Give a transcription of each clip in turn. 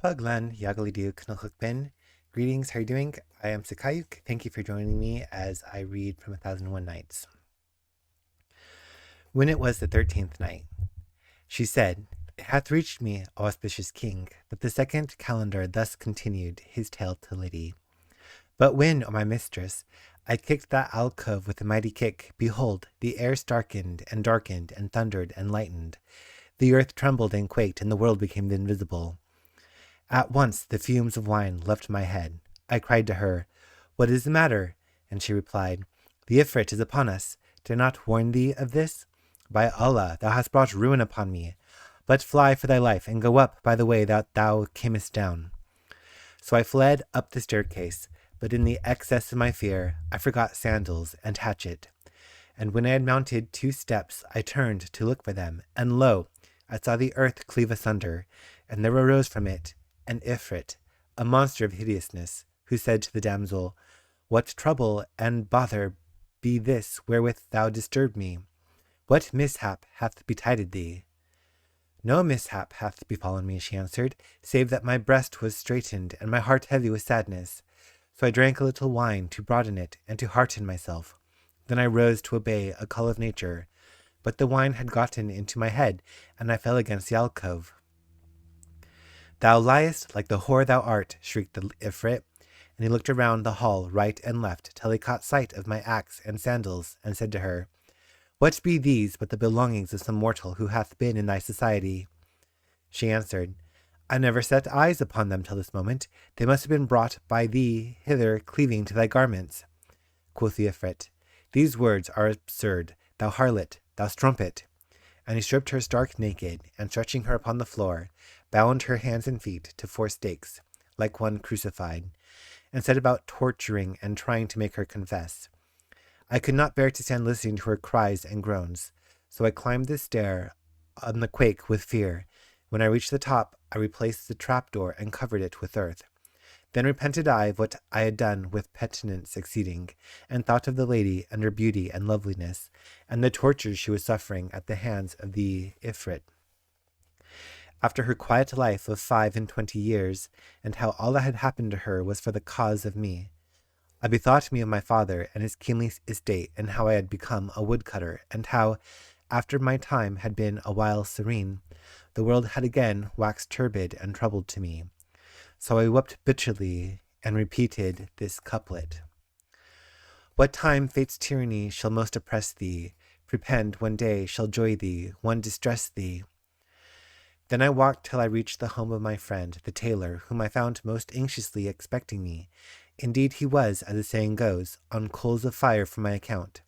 Paglan Yagalidu Knulhukbin. Greetings, how are you doing? I am Siqaiyuk. Thank you for joining me as I read from 1001 Nights. When it was the 13th night, she said, "It hath reached me, O auspicious king, that the second calendar thus continued his tale to Lydie. But when, O my mistress, I kicked that alcove with a mighty kick, behold, the air darkened and thundered and lightened. The earth trembled and quaked, and the world became invisible. At once the fumes of wine left my head. I cried to her, 'What is the matter?' And she replied, 'The Ifrit is upon us. Did I not warn thee of this? By Allah, thou hast brought ruin upon me. But fly for thy life, and go up by the way that thou camest down.' So I fled up the staircase, but in the excess of my fear, I forgot sandals and hatchet. And when I had mounted 2 steps, I turned to look for them, and lo, I saw the earth cleave asunder, and there arose from it an Ifrit, a monster of hideousness, who said to the damsel, 'What trouble and bother be this wherewith thou disturbed me? What mishap hath betided thee?' 'No mishap hath befallen me,' she answered, 'save that my breast was straitened, and my heart heavy with sadness. So I drank a little wine to broaden it, and to hearten myself. Then I rose to obey a call of nature, but the wine had gotten into my head, and I fell against the alcove.' 'Thou liest like the whore thou art,' shrieked the Ifrit, and he looked around the hall right and left till he caught sight of my axe and sandals, and said to her, 'What be these but the belongings of some mortal who hath been in thy society?' She answered, 'I never set eyes upon them till this moment. They must have been brought by thee hither cleaving to thy garments.' Quoth the Ifrit, 'These words are absurd, thou harlot, thou strumpet.' And he stripped her stark naked, and stretching her upon the floor, bound her hands and feet to 4 stakes, like one crucified, and set about torturing and trying to make her confess. I could not bear to stand listening to her cries and groans, so I climbed the stair on the quake with fear. When I reached the top, I replaced the trapdoor and covered it with earth. Then repented I of what I had done with penitence exceeding, and thought of the lady and her beauty and loveliness, and the tortures she was suffering at the hands of the Ifrit. After her quiet life of 25 years, and how all that had happened to her was for the cause of me, I bethought me of my father and his kingly estate, and how I had become a woodcutter, and how, after my time had been a while serene, the world had again waxed turbid and troubled to me. So I wept bitterly, and repeated this couplet. What time fate's tyranny shall most oppress thee, prepend one day shall joy thee, one distress thee. Then I walked till I reached the home of my friend, the tailor, whom I found most anxiously expecting me. Indeed he was, as the saying goes, on coals of fire for my account.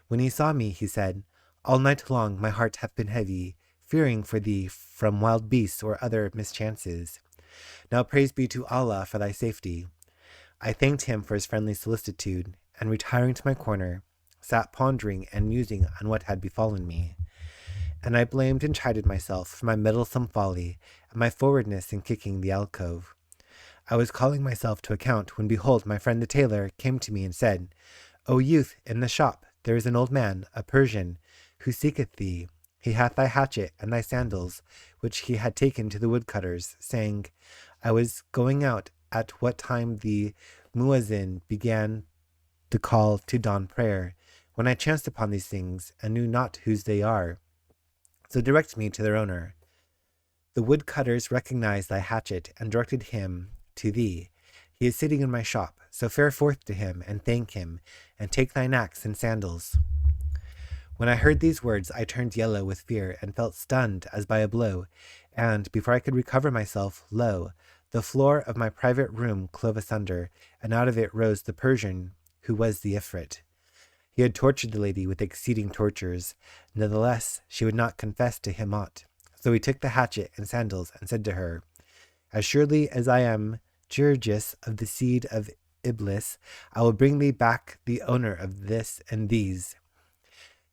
When he saw me, he said, 'All night long my heart hath been heavy, fearing for thee from wild beasts or other mischances. Now praise be to Allah for thy safety.' I thanked him for his friendly solicitude, and retiring to my corner, sat pondering and musing on what had befallen me. And I blamed and chided myself for my meddlesome folly, and my forwardness in kicking the alcove. I was calling myself to account, when behold my friend the tailor came to me and said, 'O youth, in the shop there is an old man, a Persian, who seeketh thee. He hath thy hatchet and thy sandals, which he had taken to the woodcutters, saying, I was going out at what time the muezzin began the call to dawn prayer, when I chanced upon these things, and knew not whose they are. So direct me to their owner. The woodcutters recognized thy hatchet, and directed him to thee. He is sitting in my shop, so fare forth to him, and thank him, and take thine axe and sandals.' When I heard these words, I turned yellow with fear, and felt stunned as by a blow, and, before I could recover myself, lo, the floor of my private room clove asunder, and out of it rose the Persian, who was the Ifrit. He had tortured the lady with exceeding tortures. Nevertheless, she would not confess to him aught. So he took the hatchet and sandals, and said to her, 'As surely as I am Girgis of the seed of Iblis, I will bring thee back the owner of this and these.'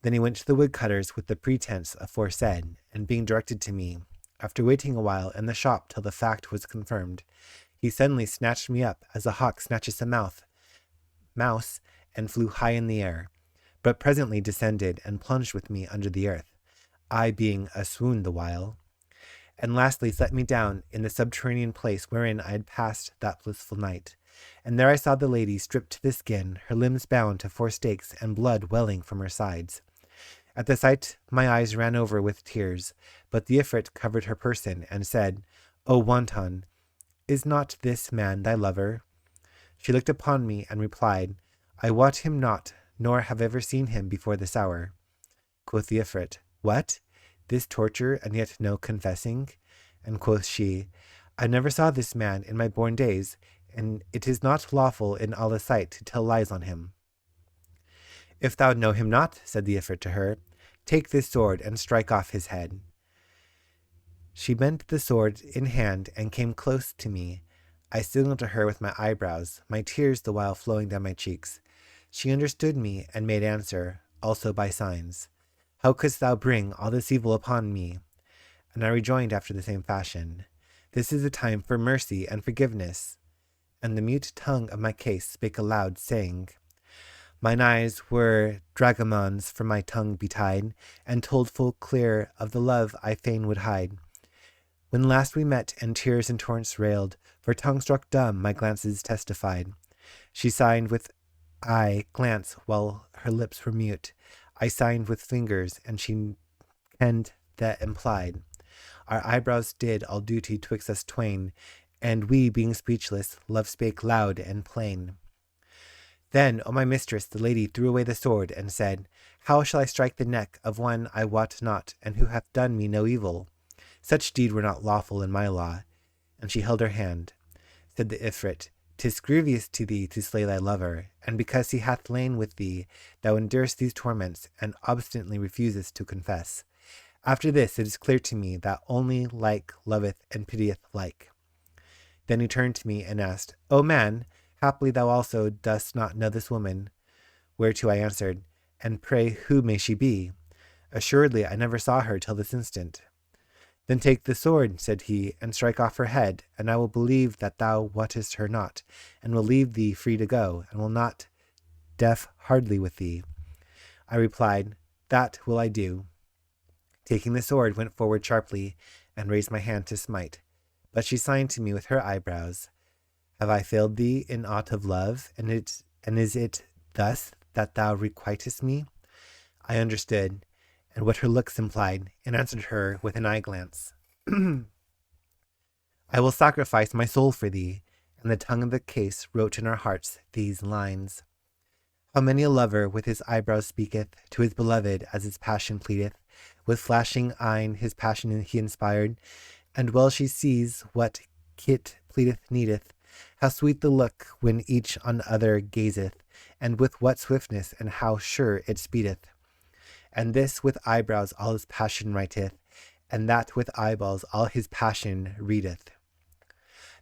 Then he went to the woodcutters with the pretense aforesaid, and being directed to me, after waiting a while in the shop till the fact was confirmed, he suddenly snatched me up as a hawk snatches a mouse, and flew high in the air, but presently descended and plunged with me under the earth, I being a swoon the while. and lastly set me down in the subterranean place wherein I had passed that blissful night. And there I saw the lady stripped to the skin, her limbs bound to 4 stakes, and blood welling from her sides. At the sight my eyes ran over with tears, but the Ifrit covered her person, and said, O wanton, is not this man thy lover? She looked upon me, and replied, I wot him not, nor have ever seen him before this hour. Quoth the Ifrit, What? This torture, and yet no confessing? And quoth she, I never saw this man in my born days, and it is not lawful in Allah's sight to tell lies on him. If thou know him not, said the Ifrit to her, take this sword and strike off his head. She bent the sword in hand and came close to me. I signaled to her with my eyebrows, my tears the while flowing down my cheeks. She understood me and made answer, also by signs. How couldst thou bring all this evil upon me? And I rejoined after the same fashion. This is a time for mercy and forgiveness. And the mute tongue of my case spake aloud, saying, Mine eyes were dragomans from my tongue betide, and told full clear of the love I fain would hide. When last we met, and tears in torrents railed, for tongue struck dumb my glances testified. She signed with eye glance while her lips were mute. I signed with fingers, and she kenned that implied. Our eyebrows did all duty twixt us twain, and we, being speechless, love spake loud and plain. Then, O my mistress, the lady threw away the sword, and said, How shall I strike the neck of one I wot not, and who hath done me no evil? Such deed were not lawful in my law. And she held her hand. Said the Ifrit, 'Tis grievous to thee to slay thy lover, and because he hath lain with thee, thou endurest these torments, and obstinately refusest to confess. After this it is clear to me that only like loveth and pitieth like. Then he turned to me and asked, O man, haply thou also dost not know this woman? Whereto I answered, And pray who may she be? Assuredly I never saw her till this instant. Then take the sword, said he, and strike off her head, and I will believe that thou wottest her not, and will leave thee free to go, and will not deaf hardly with thee. I replied, That will I do. Taking the sword, went forward sharply, and raised my hand to smite. But she signed to me with her eyebrows, Have I failed thee in aught of love, and is it thus that thou requitest me? I understood, and what her looks implied, and answered her with an eye glance. I will sacrifice my soul for thee. And the tongue of the case wrote in our hearts these lines. How many a lover with his eyebrows speaketh to his beloved as his passion pleadeth, with flashing eyne his passion he inspired, and well she sees what kit pleadeth needeth, how sweet the look when each on other gazeth, and with what swiftness and how sure it speedeth. And this with eyebrows all his passion writeth, and that with eyeballs all his passion readeth.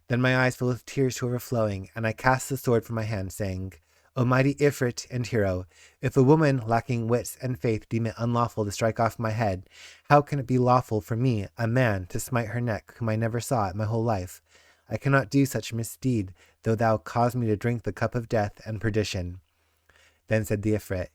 Then my eyes filled with tears to overflowing, and I cast the sword from my hand, saying, O mighty Ifrit and hero, if a woman lacking wits and faith deem it unlawful to strike off my head, how can it be lawful for me, a man, to smite her neck, whom I never saw in my whole life? I cannot do such misdeed, though thou cause me to drink the cup of death and perdition. Then said the Ifrit,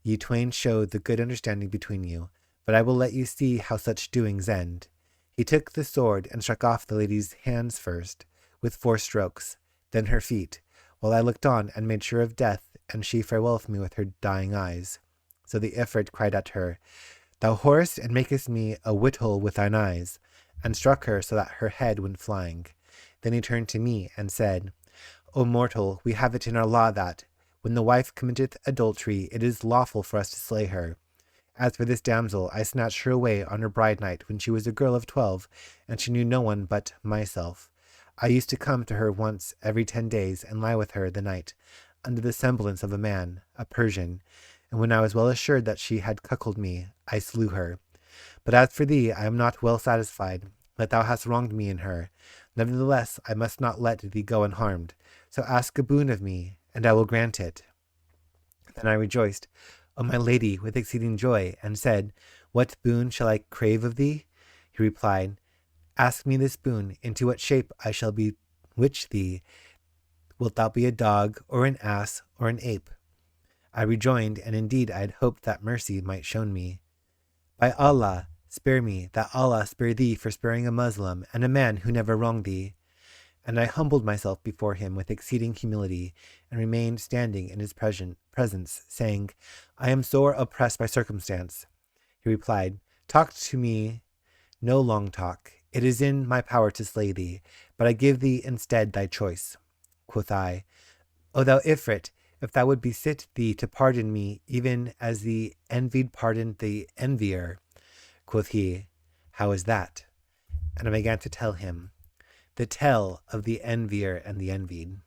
Ye twain show the good understanding between you, but I will let you see how such doings end. He took the sword and struck off the lady's hands first, with 4 strokes, then her feet, while I looked on and made sure of death, and she farewelled me with her dying eyes. So the Ifrit cried at her, Thou whorest and makest me a whittle with thine eyes, and struck her so that her head went flying. Then he turned to me and said, O mortal, we have it in our law that, when the wife committeth adultery, it is lawful for us to slay her. As for this damsel, I snatched her away on her bride night when she was a girl of 12, and she knew no one but myself. I used to come to her once every 10 days and lie with her the night, under the semblance of a man, a Persian, and when I was well assured that she had cuckolded me, I slew her. But as for thee, I am not well satisfied that thou hast wronged me in her. Nevertheless, I must not let thee go unharmed. So ask a boon of me, and I will grant it. Then I rejoiced, O my lady, with exceeding joy, and said, What boon shall I crave of thee? He replied, Ask me this boon, into what shape I shall bewitch thee. Wilt thou be a dog, or an ass, or an ape? I rejoined, and indeed I had hoped that mercy might shown me. By Allah, Spare me, that Allah spare thee for sparing a Muslim and a man who never wronged thee. And I humbled myself before him with exceeding humility, and remained standing in his presence, saying, I am sore oppressed by circumstance. He replied, Talk to me, no long talk. It is in my power to slay thee, but I give thee instead thy choice. Quoth I, O thou Ifrit, if thou would besit thee to pardon me, even as the Envied pardoned the Envier. Quoth he, How is that? And I began to tell him the tale of the Envier and the Envied.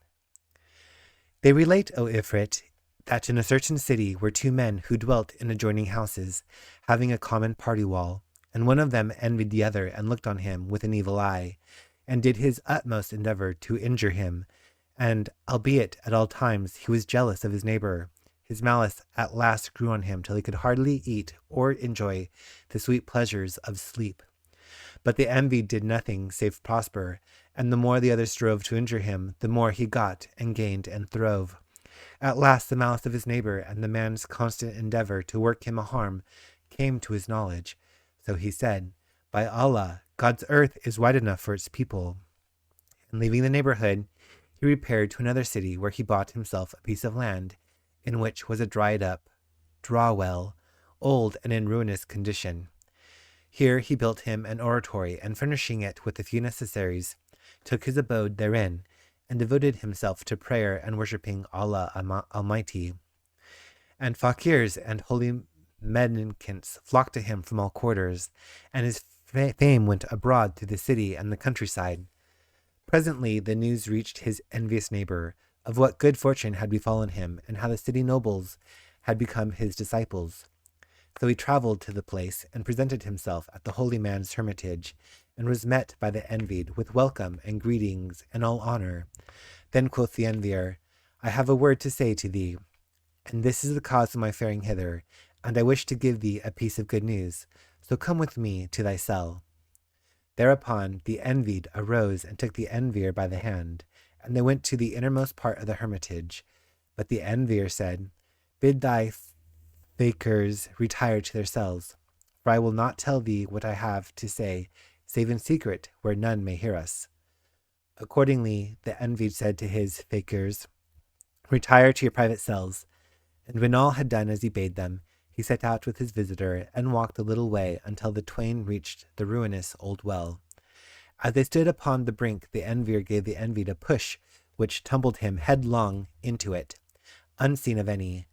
They relate, O Ifrit, that in a certain city were two men who dwelt in adjoining houses, having a common party wall, and one of them envied the other and looked on him with an evil eye, and did his utmost endeavor to injure him, and, albeit at all times he was jealous of his neighbor, his malice at last grew on him till he could hardly eat or enjoy the sweet pleasures of sleep. But the envied did nothing save prosper, and the more the other strove to injure him, the more he got and gained and throve. At last the malice of his neighbor and the man's constant endeavor to work him a harm came to his knowledge. So he said, By Allah, God's earth is wide enough for its people. And leaving the neighborhood, he repaired to another city where he bought himself a piece of land, in which was a dried-up draw-well, old and in ruinous condition. Here he built him an oratory, and furnishing it with a few necessaries, took his abode therein, and devoted himself to prayer and worshipping Allah Almighty. And fakirs and holy mendicants flocked to him from all quarters, and his fame went abroad through the city and the countryside. Presently the news reached his envious neighbor of what good fortune had befallen him, and how the city nobles had become his disciples. So he traveled to the place, and presented himself at the holy man's hermitage, and was met by the Envied with welcome and greetings and all honor. Then quoth the Envier, I have a word to say to thee, and this is the cause of my faring hither, and I wish to give thee a piece of good news, so come with me to thy cell. Thereupon the Envied arose and took the Envier by the hand, and they went to the innermost part of the hermitage. But the Envier said, Bid thy fakirs retire to their cells, for I will not tell thee what I have to say, save in secret, where none may hear us. Accordingly, the Envied said to his fakirs, Retire to your private cells. And when all had done as he bade them, he set out with his visitor, and walked a little way until the twain reached the ruinous old well. As they stood upon the brink, the Envier gave the Envied a push, which tumbled him headlong into it, unseen of any,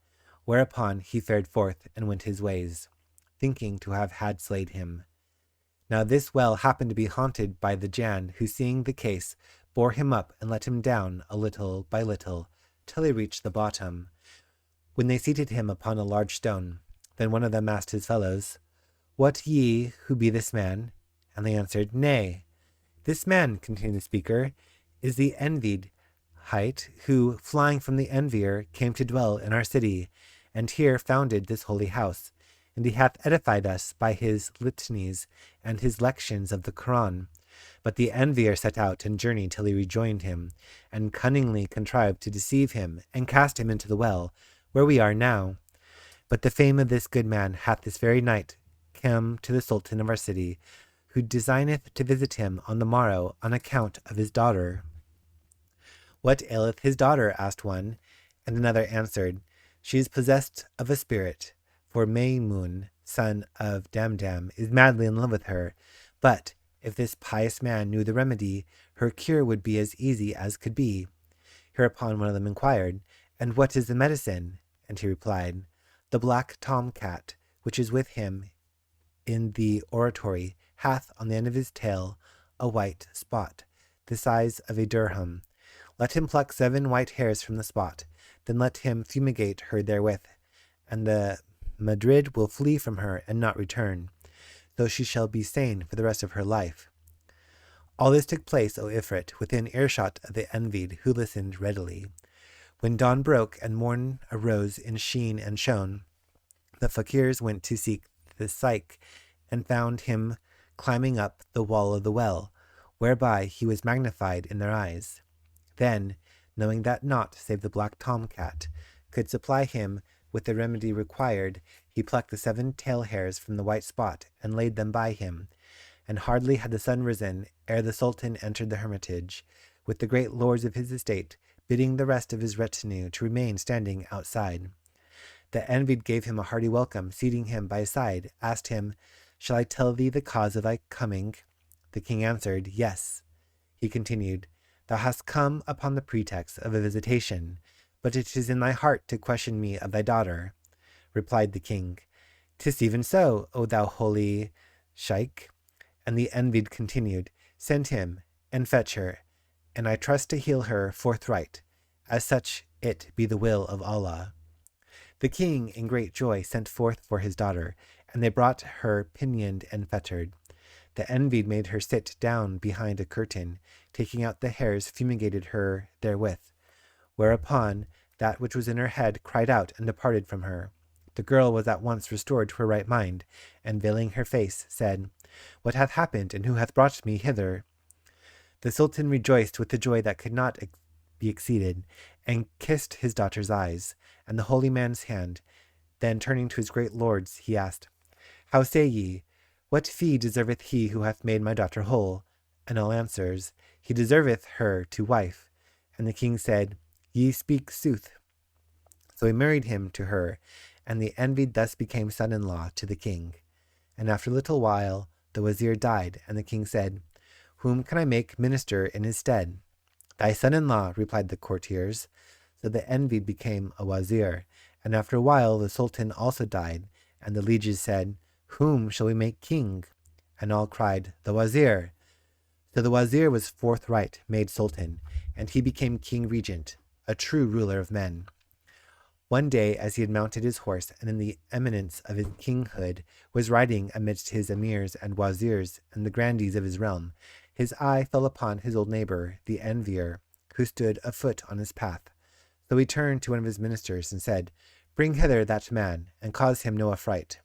whereupon he fared forth and went his ways, thinking to have had slayed him. Now this well happened to be haunted by the Jan, who, seeing the case, bore him up and let him down a little by little, till he reached the bottom, when they seated him upon a large stone. Then one of them asked his fellows, What ye, who be this man? And they answered, Nay, this man, continued the speaker, is the Envied hight, who, flying from the Envier, came to dwell in our city, and here founded this holy house. And he hath edified us by his litanies and his lections of the Quran. But the Envier set out and journeyed till he rejoined him, and cunningly contrived to deceive him, and cast him into the well, where we are now. But the fame of this good man hath this very night come to the Sultan of our city, who designeth to visit him on the morrow on account of his daughter. What aileth his daughter? Asked one, and another answered, She is possessed of a spirit, for Maymun, son of Damdam, is madly in love with her. But if this pious man knew the remedy, her cure would be as easy as could be. Hereupon one of them inquired, And what is the medicine? And he replied, The black tomcat, which is with him in the oratory, hath on the end of his tail a white spot, the size of a dirham. Let him pluck 7 white hairs from the spot, then let him fumigate her therewith, and the Madrid will flee from her and not return, though she shall be sane for the rest of her life. All this took place, O Ifrit, within earshot of the Envied, who listened readily. When dawn broke and morn arose in sheen and shone, the fakirs went to seek the Siqaiyuk, and found him climbing up the wall of the well, whereby he was magnified in their eyes. Then, knowing that naught save the black tomcat could supply him with the remedy required, he plucked the 7 tail hairs from the white spot and laid them by him. And hardly had the sun risen ere the Sultan entered the hermitage, with the great lords of his estate, bidding the rest of his retinue to remain standing outside. The Envied gave him a hearty welcome, seating him by his side, asked him, "Shall I tell thee the cause of thy coming?" The king answered, "Yes." He continued, "Thou hast come upon the pretext of a visitation, but it is in thy heart to question me of thy daughter." Replied the king, "'Tis even so, O thou holy Siqaiyuk." And the Envied continued, "Send him, and fetch her, and I trust to heal her forthright, as such it be the will of Allah." The king, in great joy, sent forth for his daughter, and they brought her pinioned and fettered. The Envied made her sit down behind a curtain, taking out the hairs, fumigated her therewith, whereupon that which was in her head cried out and departed from her. The girl was at once restored to her right mind, and veiling her face, said, "What hath happened, and who hath brought me hither?" The Sultan rejoiced with the joy that could not be exceeded, and kissed his daughter's eyes, and the holy man's hand. Then turning to his great lords, he asked, "How say ye? What fee deserveth he who hath made my daughter whole?" And all answers, "He deserveth her to wife." And the king said, "Ye speak sooth." So he married him to her, and the Envied thus became son-in-law to the king. And after a little while the wazir died, and the king said, "Whom can I make minister in his stead?" "Thy son-in-law," replied the courtiers. So the Envied became a wazir, and after a while the sultan also died, and the lieges said, "Whom shall we make king?" And all cried, "The wazir." So the wazir was forthright made sultan, and he became king regent, a true ruler of men. One day, as he had mounted his horse, and in the eminence of his kinghood was riding amidst his emirs and wazirs and the grandees of his realm, his eye fell upon his old neighbor, the Envier, who stood afoot on his path. So he turned to one of his ministers and said, "Bring hither that man, and cause him no affright."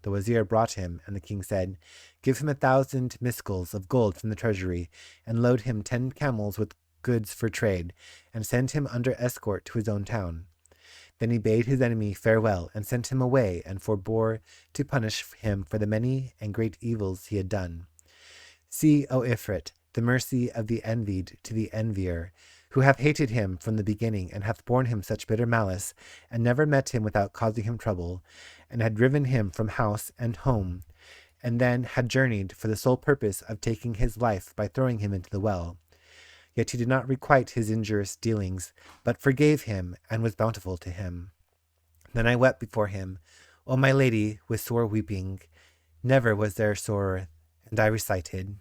The wazir brought him, and the king said, "Give him 1,000 miskals of gold from the treasury, and load him 10 camels with goods for trade, and send him under escort to his own town." Then he bade his enemy farewell, and sent him away, and forbore to punish him for the many and great evils he had done. See, O Ifrit, the mercy of the Envied to the Envier, who hath hated him from the beginning, and hath borne him such bitter malice, and never met him without causing him trouble, and had driven him from house and home, and then had journeyed for the sole purpose of taking his life by throwing him into the well. Yet he did not requite his injurious dealings, but forgave him, and was bountiful to him. Then I wept before him, "O my lady," with sore weeping, never was there sorer, and I recited,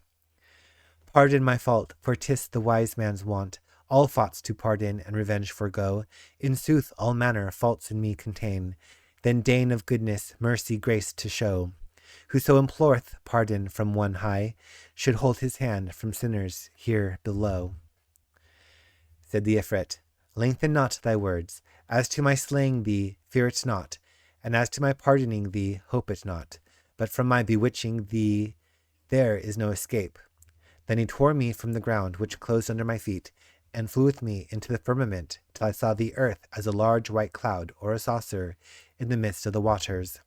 "Pardon my fault, for 'tis the wise man's wont, all faults to pardon and revenge forego. In sooth all manner faults in me contain, then deign of goodness, mercy, grace to show. Whoso imploreth pardon from one high, should hold his hand from sinners here below." Said the Ifrit, "Lengthen not thy words. As to my slaying thee, fear it not, and as to my pardoning thee, hope it not. But from my bewitching thee, there is no escape." Then he tore me from the ground, which closed under my feet, and flew with me into the firmament, till I saw the earth as a large white cloud or a saucer in the midst of the waters.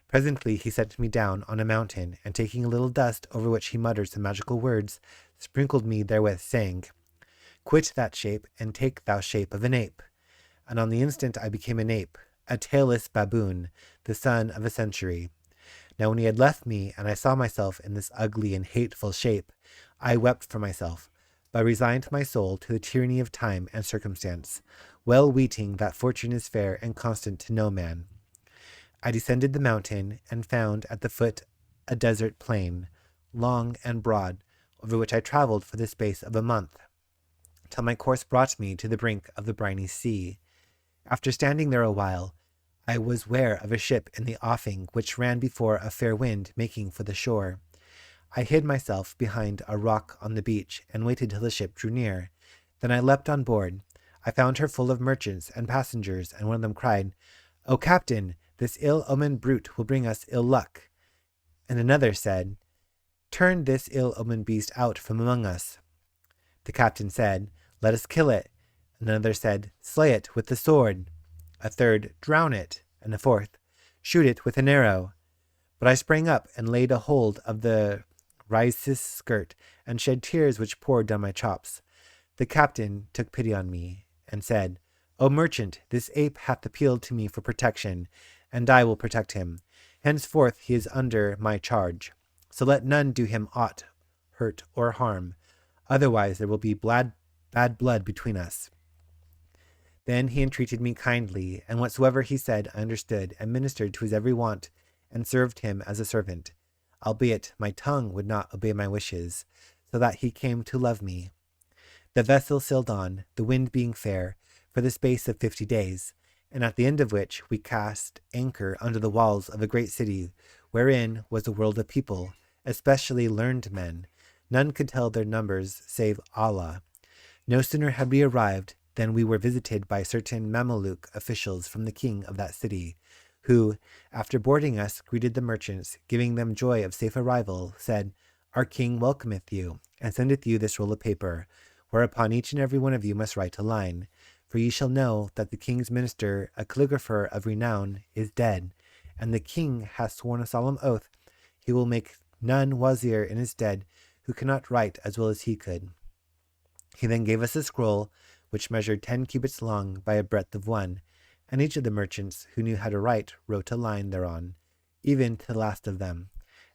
Presently he set me down on a mountain, and taking a little dust, over which he muttered some magical words, sprinkled me therewith, saying, "Quit that shape, and take thou shape of an ape." And on the instant I became an ape, a tailless baboon, the son of a century. Now when he had left me, and I saw myself in this ugly and hateful shape, I wept for myself, but resigned my soul to the tyranny of time and circumstance, well weeting that fortune is fair and constant to no man. I descended the mountain, and found at the foot a desert plain, long and broad, over which I travelled for the space of a month, till my course brought me to the brink of the briny sea. After standing there a while, I was ware of a ship in the offing, which ran before a fair wind, making for the shore. I hid myself behind a rock on the beach, and waited till the ship drew near. Then I leapt on board. I found her full of merchants and passengers, and one of them cried, "O captain, this ill-omened brute will bring us ill luck." And another said, "Turn this ill-omened beast out from among us." The captain said, "Let us kill it." Another said, "Slay it with the sword." A third, "Drown it." And a fourth, Shoot it with an arrow. But I sprang up and laid a hold of the Raisis' skirt and shed tears which poured down my chops. The captain took pity on me and said, O merchant, this ape hath appealed to me for protection, and I will protect him. Henceforth he is under my charge. So let none do him aught hurt or harm. Otherwise there will be bad blood between us. Then he entreated me kindly, and whatsoever he said I understood, and ministered to his every want, and served him as a servant. Albeit my tongue would not obey my wishes, so that he came to love me. The vessel sailed on, the wind being fair, for the space of 50 days, and at the end of which we cast anchor under the walls of a great city, wherein was a world of people, especially learned men. None could tell their numbers save Allah. No sooner had we arrived than we were visited by certain Mameluke officials from the king of that city, who, after boarding us, greeted the merchants, giving them joy of safe arrival, said, Our king welcometh you, and sendeth you this roll of paper, whereupon each and every one of you must write a line. For ye shall know that the king's minister, a calligrapher of renown, is dead, and the king hath sworn a solemn oath he will make none wazir in his stead who cannot write as well as he could. He then gave us a scroll, which measured 10 cubits long by a breadth of 1, and each of the merchants who knew how to write wrote a line thereon, even to the last of them.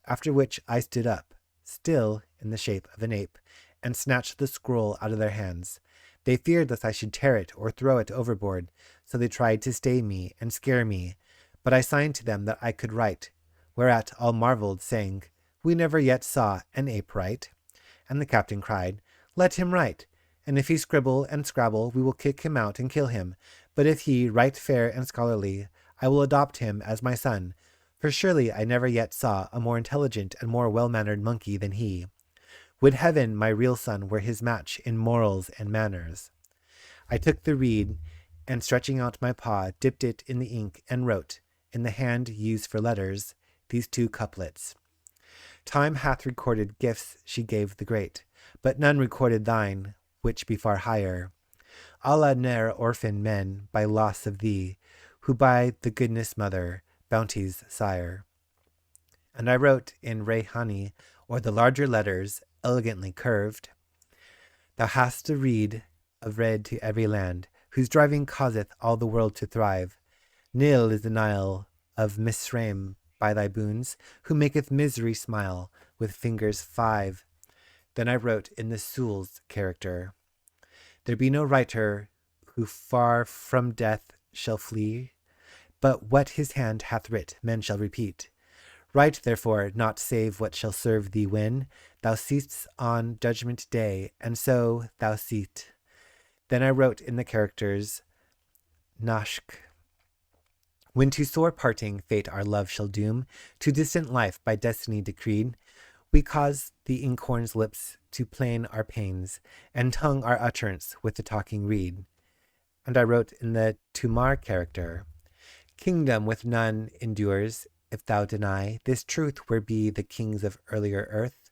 After which I stood up, still in the shape of an ape, and snatched the scroll out of their hands. They feared lest I should tear it or throw it overboard, so they tried to stay me and scare me. But I signed to them that I could write, whereat all marveled, saying, We never yet saw an ape write. And the captain cried, Let him write, and if he scribble and scrabble, we will kick him out and kill him. But if he write fair and scholarly, I will adopt him as my son. For surely I never yet saw a more intelligent and more well-mannered monkey than he. Would heaven my real son were his match in morals and manners. I took the reed, and stretching out my paw, dipped it in the ink, and wrote, in the hand used for letters, these 2 couplets. Time hath recorded gifts she gave the great, but none recorded thine, which be far higher. Allah ne'er orphan men by loss of thee, who by the goodness mother, bounty's sire. And I wrote in Rayhani, or the larger letters, elegantly curved, Thou hast a reed of red to every land, whose driving causeth all the world to thrive. Nil is the Nile of Misraim by thy boons, who maketh misery smile with fingers 5. Then I wrote in the Sul's character, There be no writer who far from death shall flee, but what his hand hath writ men shall repeat. Write therefore not save what shall serve thee when thou seest on judgment day, and so thou seest. Then I wrote in the characters Nashk. When to sore parting fate our love shall doom, to distant life by destiny decreed, we cause the inkhorn's lips to plain our pains, and tongue our utterance with the talking reed. And I wrote in the Tumar character, Kingdom with none endures, if thou deny this truth where be the kings of earlier earth.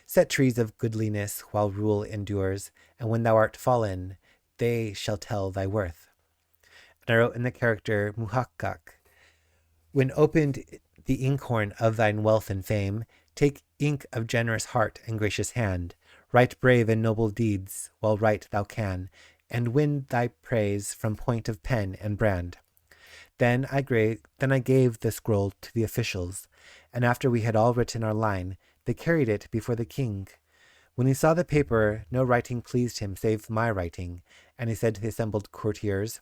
Set trees of goodliness while rule endures, and when thou art fallen, they shall tell thy worth. And I wrote in the character Muhakkak, When opened the inkhorn of thine wealth and fame, take ink of generous heart and gracious hand, write brave and noble deeds while write thou can, and win thy praise from point of pen and brand. Then I gave the scroll to the officials, and after we had all written our line, they carried it before the king. When he saw the paper, no writing pleased him save my writing, and he said to the assembled courtiers,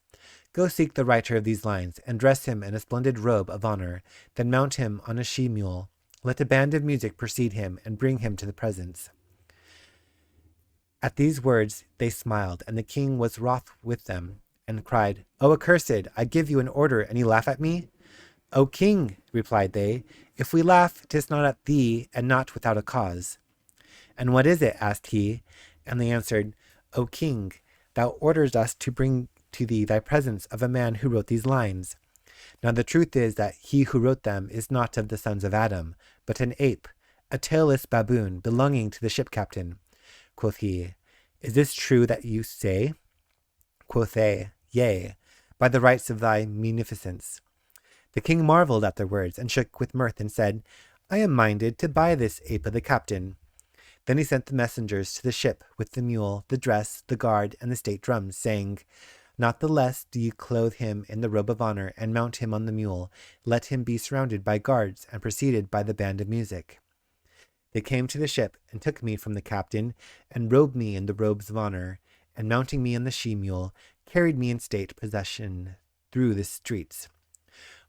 Go seek the writer of these lines, and dress him in a splendid robe of honor, then mount him on a she-mule. Let a band of music precede him, and bring him to the presence. At these words they smiled, and the king was wroth with them, and cried, O accursed, I give you an order, and you laugh at me? O king, replied they, if we laugh, 'tis not at thee, and not without a cause. And what is it? Asked he. And they answered, O king, thou orderest us to bring to thee thy presence of a man who wrote these lines. Now the truth is that he who wrote them is not of the sons of Adam, but an ape, a tailless baboon belonging to the ship captain. Quoth he, Is this true that you say? Quoth they, Yea, by the rights of thy munificence. The king marveled at their words, and shook with mirth, and said, I am minded to buy this ape of the captain. Then he sent the messengers to the ship with the mule, the dress, the guard, and the state drums, saying, Not the less do ye clothe him in the robe of honor, and mount him on the mule. Let him be surrounded by guards, and preceded by the band of music. They came to the ship, and took me from the captain, and robed me in the robes of honor, and mounting me on the she-mule, carried me in state procession through the streets.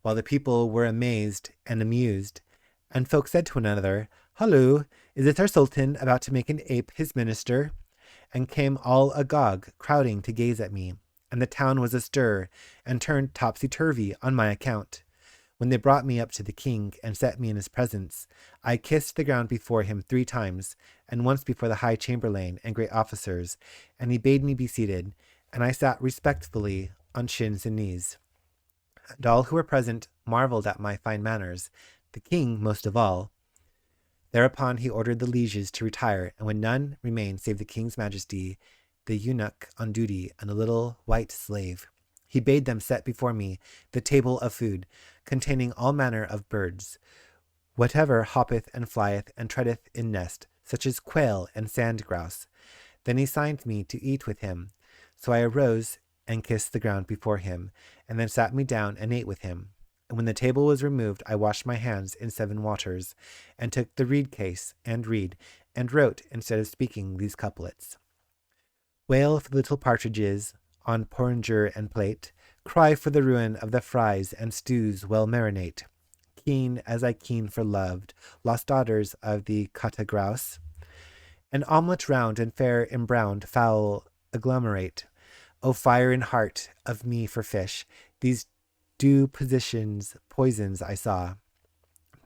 While the people were amazed and amused, and folk said to one another, Halloo, is it our sultan about to make an ape his minister? And came all agog, crowding to gaze at me, and the town was astir, and turned topsy-turvy on my account. When they brought me up to the king, and set me in his presence, I kissed the ground before him 3 times, and once before the high chamberlain and great officers, and he bade me be seated, and I sat respectfully on shins and knees. And all who were present marveled at my fine manners, the king most of all. Thereupon he ordered the lieges to retire, and when none remained save the king's majesty, the eunuch on duty, and a little white slave, he bade them set before me the table of food, containing all manner of birds, whatever hoppeth and flieth and treadeth in nest, such as quail and sand-grouse. Then he signed me to eat with him. So I arose and kissed the ground before him, and then sat me down and ate with him. And when the table was removed, I washed my hands in 7 waters, and took the reed case, and wrote, instead of speaking, these couplets. Wail for the little partridges, on porringer and plate, cry for the ruin of the fries and stews well marinate. Keen as I keen for loved, lost daughters of the cotta grouse, an omelette round and fair embrowned fowl agglomerate. O fire in heart of me for fish, these dew poisons I saw,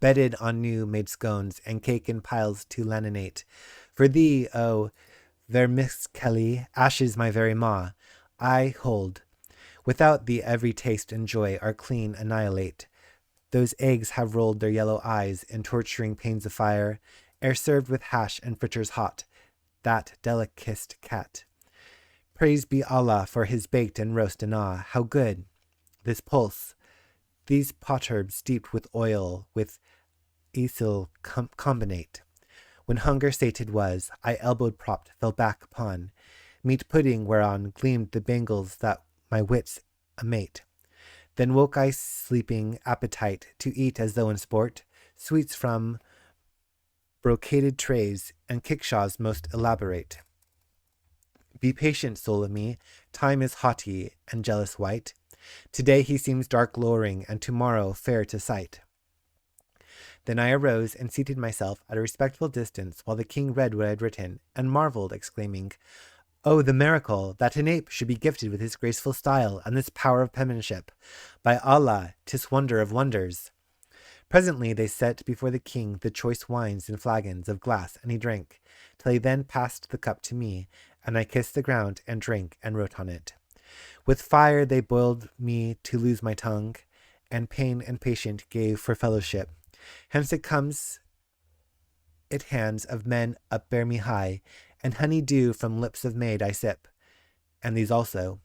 bedded on new-made scones, and cake in piles to laminate. For thee, O vermicelli, ashes my very maw, I hold. Without thee every taste and joy are clean annihilate. Those eggs have rolled their yellow eyes in torturing pains of fire, ere served with hash and fritters hot, that delicate cat. Praise be Allah for his baked and roast and how good! This pulse, these potterbs steeped with oil, with esil combinate. When hunger sated was, I elbowed propped, fell back upon meat pudding whereon gleamed the bangles that my wits amate. Then woke I sleeping appetite to eat as though in sport, sweets from brocaded trays and kickshaws most elaborate. Be patient, soul of me, time is haughty and jealous white. Today he seems dark lowering, and tomorrow fair to sight. Then I arose and seated myself at a respectful distance while the king read what I had written, and marveled, exclaiming, Oh, the miracle, that an ape should be gifted with this graceful style and this power of penmanship. By Allah, 'tis wonder of wonders. Presently they set before the king the choice wines in flagons of glass, and he drank, till he then passed the cup to me, and I kissed the ground and drank and wrote on it. With fire they boiled me to lose my tongue, and pain and patient gave for fellowship. Hence it comes, it hands of men upbear me high, and honey dew from lips of maid I sip, and these also.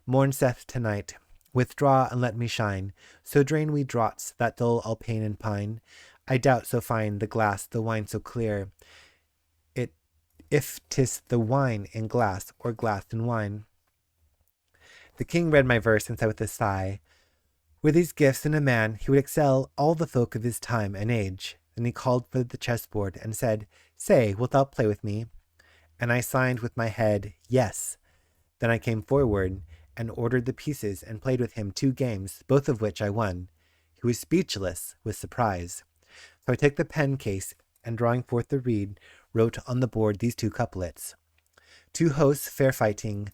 Morn saith to-night, withdraw and let me shine, so drain we draughts that dull all pain and pine. I doubt so fine the glass, the wine so clear, if 'tis the wine in glass, or glass in wine. The king read my verse and said with a sigh, Were these gifts in a man, he would excel all the folk of his time and age. Then he called for the chessboard and said, Say, wilt thou play with me? And I signed with my head, Yes. Then I came forward and ordered the pieces and played with him 2 games, both of which I won. He was speechless with surprise. So I took the pen case, and drawing forth the reed, wrote on the board these 2 couplets. 2 hosts fair fighting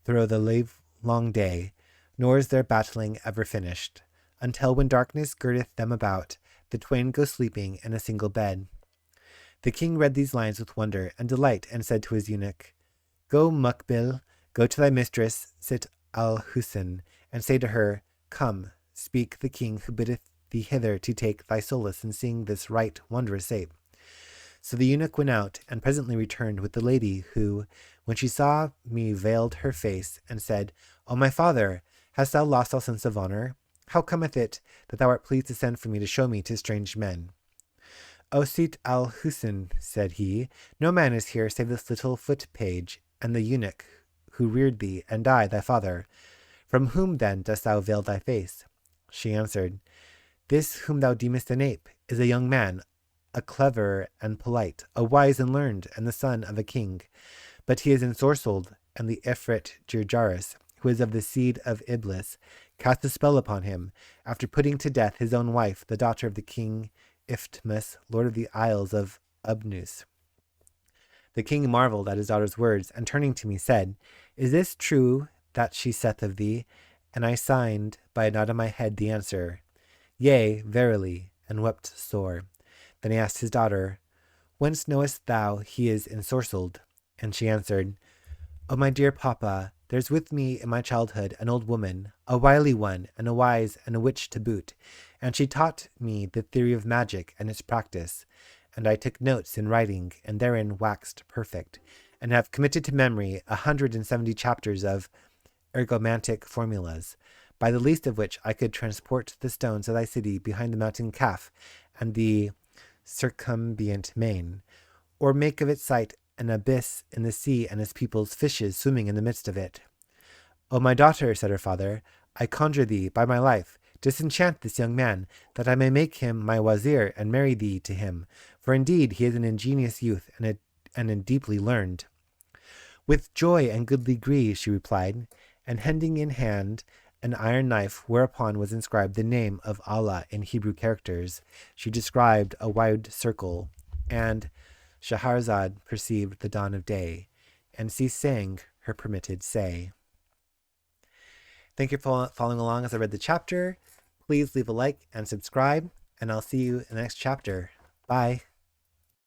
through the livelong day, nor is their battling ever finished, until when darkness girdeth them about, the twain go sleeping in a single bed. The king read these lines with wonder and delight, and said to his eunuch, Go, Mukbil, go to thy mistress, Sit al-Husn, and say to her, Come, speak the king who biddeth thee hither to take thy solace in seeing this right wondrous ape. So the eunuch went out, and presently returned with the lady, who, when she saw me, veiled her face, and said, O my father, hast thou lost all sense of honor? How cometh it that thou art pleased to send for me to show me to strange men? O Sitt al-Husn, said he, no man is here save this little foot-page, and the eunuch who reared thee, and I, thy father. From whom, then, dost thou veil thy face? She answered, This whom thou deemest an ape is a young man, a clever and polite, a wise and learned, and the son of a king. But he is ensorcelled, and the Ifrit Jirjaris, who is of the seed of Iblis, cast a spell upon him, after putting to death his own wife, the daughter of the king Iftmus, lord of the Isles of Ubnus. The king marvelled at his daughter's words, and turning to me said, Is this true that she saith of thee? And I signed by a nod of my head the answer, Yea, verily, and wept sore. Then he asked his daughter, Whence knowest thou he is ensorcelled? And she answered, O my dear papa, there's with me in my childhood an old woman, a wily one, and a wise, and a witch to boot, and she taught me the theory of magic and its practice, and I took notes in writing, and therein waxed perfect, and have committed to memory 170 chapters of ergomantic formulas, by the least of which I could transport the stones of thy city behind the mountain Kaf and the circumambient main, or make of its site an abyss in the sea and its people's fishes swimming in the midst of it. O my daughter, said her father, I conjure thee, by my life, disenchant this young man, that I may make him my wazir and marry thee to him, for indeed he is an ingenious youth and deeply learned. With joy and goodly gree, she replied, and hending in hand an iron knife whereupon was inscribed the name of Allah in Hebrew characters, she described a wide circle, and Shahrazad perceived the dawn of day, and ceased saying her permitted say. Thank you for following along as I read the chapter. Please leave a like and subscribe, and I'll see you in the next chapter. Bye.